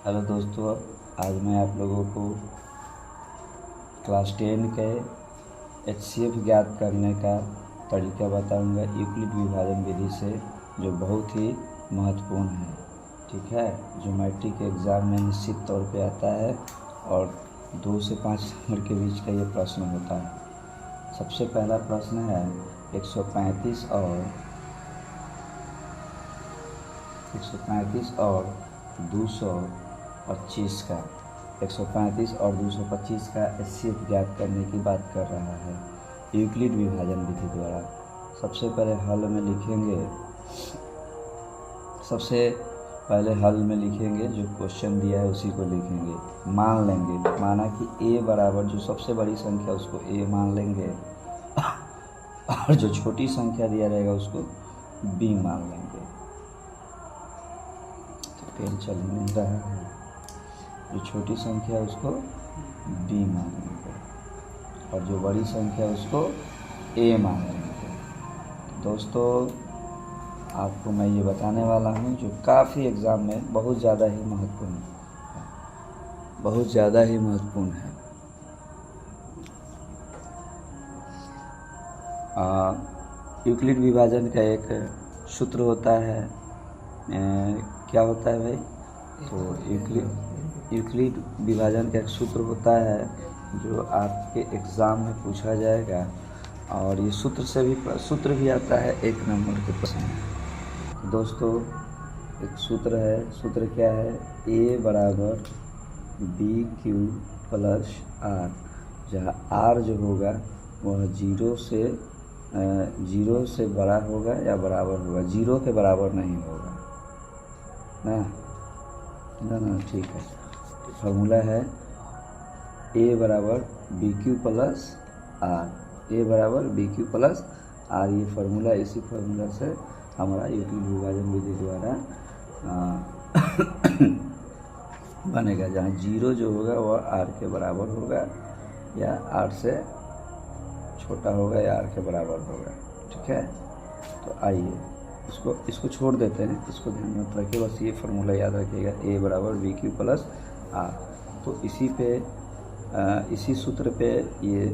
Hello दोस्तों, आज मैं आप लोगों को क्लास 10 के HCF ज्ञात करने का तरीका बताऊंगा यूक्लिड विभाजन विधि से, जो बहुत ही महत्वपूर्ण है। ठीक है, ज्योमेट्री के एग्ज़ाम में निश्चित तौर पे आता है और 2 से 5 नंबर के बीच का ये प्रश्न होता है। सबसे पहला प्रश्न है 135 और 225 का 135 और 225 का HCF ज्ञात करने की बात कर रहा है यूक्लिड विभाजन विधि द्वारा। सबसे पहले हल में लिखेंगे जो क्वेश्चन दिया है उसी को लिखेंगे। मान लेंगे, माना कि a बराबर जो सबसे बड़ी संख्या उसको a मान लेंगे और जो छोटी संख्या दिया रहेगा उसको b मान लेंगे। तो पेन चल नहीं रहा है, जो छोटी संख्या है उसको b मान लेंगे और जो बड़ी संख्या है उसको a मान लेंगे। तो दोस्तों, आपको मैं ये बताने वाला हूँ जो काफ़ी एग्ज़ाम में बहुत ज़्यादा ही महत्वपूर्ण है। यूक्लिड विभाजन का एक सूत्र होता है। क्या होता है भाई? तो यूक्लिड विभाजन का एक सूत्र होता है जो आपके एग्ज़ाम में पूछा जाएगा और ये सूत्र भी आता है 1 नंबर के प्रश्न। दोस्तों, एक सूत्र है, सूत्र क्या है? a बराबर BQ प्लस R, जहाँ R जो होगा वह 0 से बड़ा होगा या बराबर होगा, 0 के बराबर नहीं होगा ना। ठीक है, फार्मूला है a बराबर BQ प्लस R, a बराबर BQ प्लस R। ये फार्मूला, इसी फार्मूला से हमारा यूक्लिड विभाजन विधि द्वारा बनेगा, जहाँ 0 जो होगा वह R के बराबर होगा या R से छोटा होगा या R के बराबर होगा। ठीक है, तो आइए इसको छोड़ देते हैं, इसको ध्यान में रखिए, बस ये फार्मूला याद रखिएगा, a बराबर BQ प्लस R। तो इसी सूत्र पे ये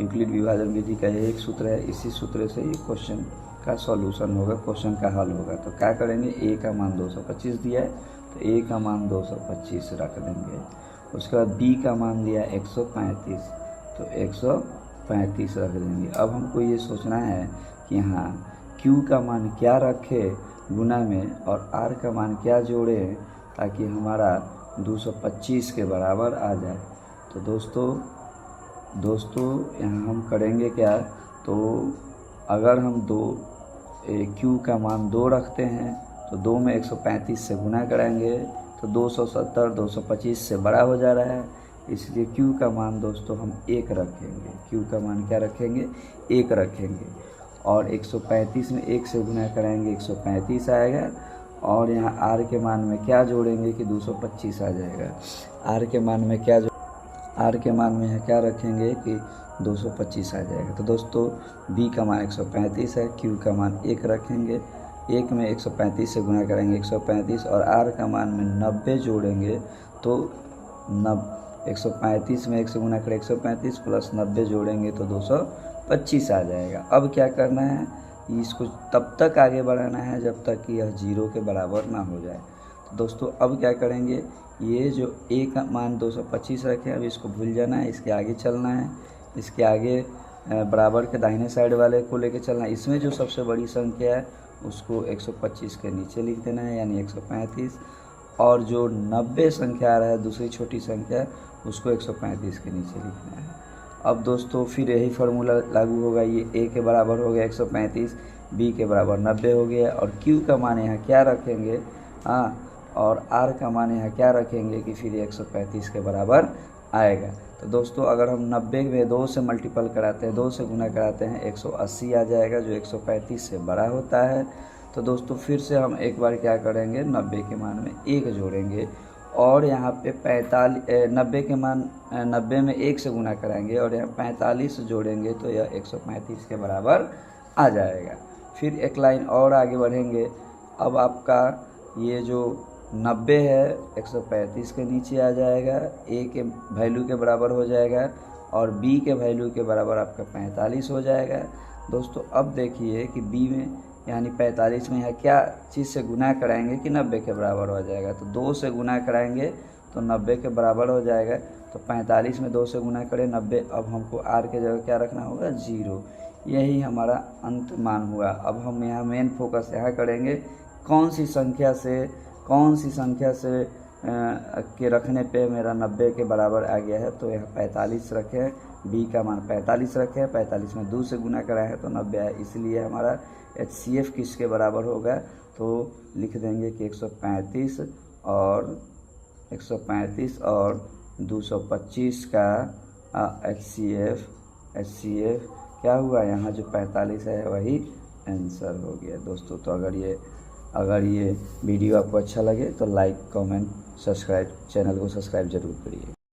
यूक्लिड विभाजन विधि का एक सूत्र है, इसी सूत्र से ये क्वेश्चन का सॉल्यूशन होगा, क्वेश्चन का हल होगा। तो क्या करेंगे, a का मान 225 दिया है तो a का मान 225 रख देंगे। उसके बाद b का मान दिया 135 तो 135 रख देंगे। अब हमको ये सोचना है कि यहाँ q का मान क्या रखे गुना में और r का मान क्या जोड़े ताकि हमारा 225 के बराबर आ जाए। तो दोस्तों यहाँ हम करेंगे क्या, तो अगर हम q का मान 2 रखते हैं तो 2 में 135 से गुना कराएंगे तो 270 225 से बड़ा हो जा रहा है, इसलिए q का मान दोस्तों हम 1 रखेंगे। q का मान क्या रखेंगे? 1 रखेंगे और 135 में 1 से गुना कराएंगे 135 आएगा और यहाँ r के मान में क्या जोड़ेंगे कि 225 आ जाएगा। r के मान में क्या रखेंगे कि 225 आ जाएगा। तो दोस्तों, b का मान 135 है, q का मान 1 रखेंगे, 1 में 135 से गुना करेंगे 135 और r का मान में 90 जोड़ेंगे तो 135 में 1 से गुना करें 135 प्लस 90 जोड़ेंगे तो 225 आ जाएगा। अब क्या करना है, इसको तब तक आगे बढ़ाना है जब तक कि यह 0 के बराबर ना हो जाए। तो दोस्तों, अब क्या करेंगे, ये जो a का मान 225 रखे, अब इसको भूल जाना है, इसके आगे चलना है, इसके आगे बराबर के दाहिने साइड वाले को लेके चलना है। इसमें जो सबसे बड़ी संख्या है उसको 125 के नीचे लिख देना है यानी 135, और जो 90 संख्या आ रहा है दूसरी छोटी संख्या उसको 135 के नीचे लिखना है। अब दोस्तों फिर यही फार्मूला लागू होगा, ये a के बराबर हो गया 135, b के बराबर 90 हो गया और q का मान यहाँ क्या रखेंगे, और r का मान यहाँ क्या रखेंगे कि फिर 135 के बराबर आएगा। तो दोस्तों, अगर हम 90 में 2 से मल्टीपल कराते हैं, 2 से गुना कराते हैं 180 आ जाएगा जो 135 से बड़ा होता है। तो दोस्तों फिर से हम एक बार क्या करेंगे, 90 के मान में 1 जोड़ेंगे और यहाँ पे 90 में 1 से गुना कराएंगे और यहाँ 45 जोड़ेंगे तो यह 135 के बराबर आ जाएगा। फिर एक लाइन और आगे बढ़ेंगे। अब आपका ये जो 90 है 135 के नीचे आ जाएगा, ए के वैल्यू के बराबर हो जाएगा और बी के वैल्यू के बराबर आपका 45 हो जाएगा। दोस्तों अब देखिए कि बी में यानी 45 में यहाँ क्या चीज़ से गुना कराएंगे कि 90 के बराबर हो जाएगा। तो 2 से गुना कराएंगे तो 90 के बराबर हो जाएगा। तो 45 में 2 से गुना करें 90, अब हमको आर के जगह क्या रखना होगा 0। यही हमारा अंत मान हुआ। अब हम यहाँ मेन फोकस यहाँ करेंगे कौन सी संख्या से के रखने पे मेरा 90 के बराबर आ गया है। तो यहाँ 45 रखें, बी का मान 45 रखें, 45 में 2 से गुना कराए हैं तो 90 है, इसलिए हमारा HCF किसके बराबर होगा। तो लिख देंगे कि 135 और 225 का HCF क्या हुआ, यहाँ जो 45 है वही आंसर हो गया दोस्तों। तो अगर ये वीडियो आपको अच्छा लगे तो लाइक, कमेंट, सब्सक्राइब, चैनल को सब्सक्राइब जरूर करिए।